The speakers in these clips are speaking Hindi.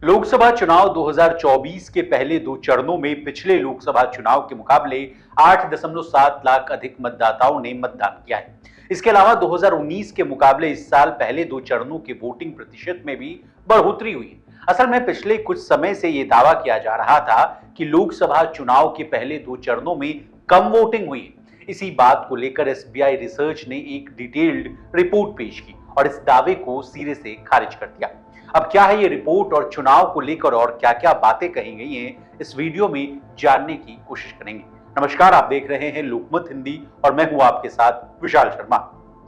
लोकसभा चुनाव 2024 के पहले दो चरणों में पिछले लोकसभा चुनाव के मुकाबले 8.7 लाख अधिक मतदाताओं ने मतदान किया है। इसके अलावा 2019 के मुकाबले इस साल पहले दो चरणों के वोटिंग प्रतिशत में भी बढ़ोतरी हुई है। असल में पिछले कुछ समय से ये दावा किया जा रहा था कि लोकसभा चुनाव के पहले दो चरणों में कम वोटिंग हुई है। इसी बात को लेकर एसबीआई रिसर्च ने एक डिटेल्ड रिपोर्ट पेश की और इस दावे को सिरे से खारिज कर दिया। अब क्या है ये रिपोर्ट और चुनाव को लेकर और क्या क्या बातें कही गई हैं, इस वीडियो में जानने की कोशिश करेंगे। नमस्कार, आप देख रहे हैं लोकमत हिंदी और मैं हूं आपके साथ विशाल शर्मा।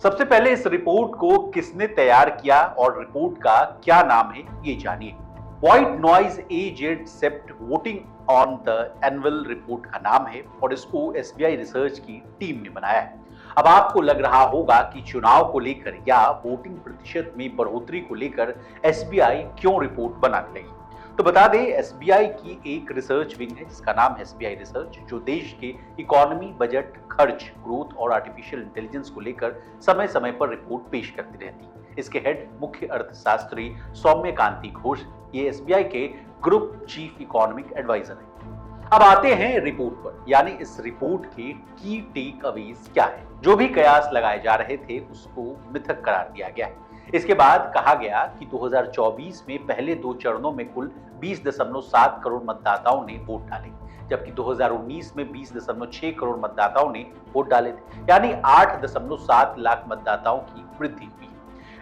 सबसे पहले इस रिपोर्ट को किसने तैयार किया और रिपोर्ट का क्या नाम है ये जानिए। व्हाइट नॉइज एजेड सेप्ट voting on the annual report का नाम है और इसको एसबीआई रिसर्च की टीम ने बनाया है। अब आपको लग रहा होगा कि चुनाव को लेकर या वोटिंग प्रतिशत में बढ़ोतरी को लेकर एसबीआई क्यों रिपोर्ट बनाने लगी। तो बता दें, एसबीआई की एक रिसर्च विंग है जिसका नाम है एसबीआई रिसर्च, जो देश के इकोनॉमी, बजट, खर्च, ग्रोथ और आर्टिफिशियल इंटेलिजेंस को लेकर समय समय पर रिपोर्ट पेश करती रहती है। इसके हेड मुख्य अर्थशास्त्री सौम्य कांति घोष ये एसबीआई के ग्रुप चीफ इकोनॉमिक एडवाइजर है। अब आते हैं रिपोर्ट पर, यानी इस रिपोर्ट के की टेक अवेज क्या है। जो भी कयास लगाए जा रहे थे उसको मिथक करार दिया गया है। इसके बाद कहा गया कि 2024 में पहले दो चरणों में कुल 20.7 करोड़ मतदाताओं ने वोट डाले, जबकि 2019 में 20.6 करोड़ मतदाताओं ने वोट डाले थे, यानी 8.7 लाख मतदाताओं की वृद्धि हुई।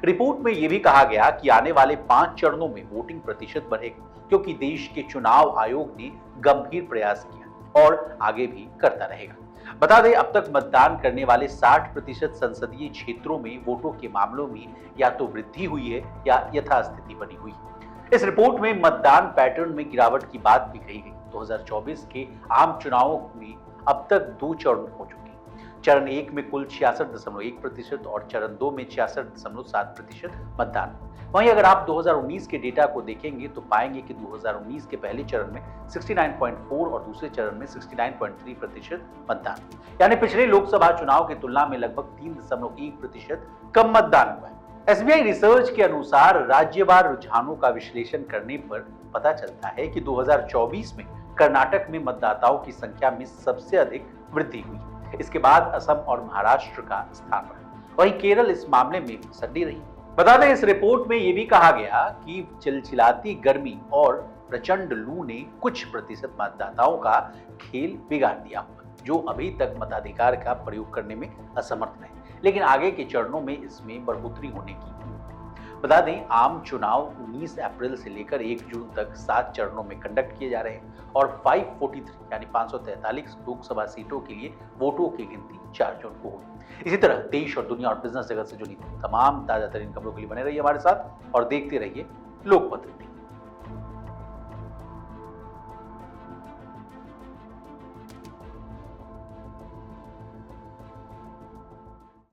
रिपोर्ट में यह भी कहा गया कि आने वाले 5 चरणों में वोटिंग प्रतिशत बढ़ेगा, क्योंकि देश के चुनाव आयोग ने गंभीर प्रयास किया और आगे भी करता रहेगा। बता दें, अब तक मतदान करने वाले 60% संसदीय क्षेत्रों में वोटों के मामलों में या तो वृद्धि हुई है या यथास्थिति बनी हुई है। इस रिपोर्ट में मतदान पैटर्न में गिरावट की बात भी कही गई। 2024 के आम चुनावों में अब तक 2 चरण हो चुके हैं। चरण 1 में कुल 66.1% और चरण 2 में 66.7% मतदान। वहीं अगर आप 2019 के डेटा को देखेंगे तो पाएंगे कि 2019 के पहले चरण में 69.4 और दूसरे चरण में 69.3% मतदान, यानी पिछले लोकसभा चुनाव की तुलना में लगभग 3.1% कम मतदान हुआ है। एसबीआई रिसर्च के अनुसार राज्यवार रुझानों का विश्लेषण करने पर पता चलता है कि 2024 में कर्नाटक में मतदाताओं की संख्या में सबसे अधिक वृद्धि हुई। इसके बाद असम और महाराष्ट्र का स्थान रहा। वहीं केरल इस मामले में सड्डी रही। बता दें, इस रिपोर्ट में यह भी कहा गया कि चिलचिलाती गर्मी और प्रचंड लू ने कुछ प्रतिशत मतदाताओं का खेल बिगाड़ दिया हुआ, जो अभी तक मताधिकार का प्रयोग करने में असमर्थ रहे, लेकिन आगे के चरणों में इसमें बढ़ोतरी होने की उम्मीद है। बता दें, आम चुनाव 19 अप्रैल से लेकर 1 जून तक 7 चरणों में कंडक्ट किए जा रहे हैं और 543 यानी 543 लोकसभा सीटों के लिए वोटों की गिनती 4 जून को होगी। इसी तरह देश और दुनिया और बिजनेस जगत से जुड़ी तमाम ताजा तरीन खबरों के लिए बने रहिए हमारे साथ और देखते रहिए लोकमत हिंदी।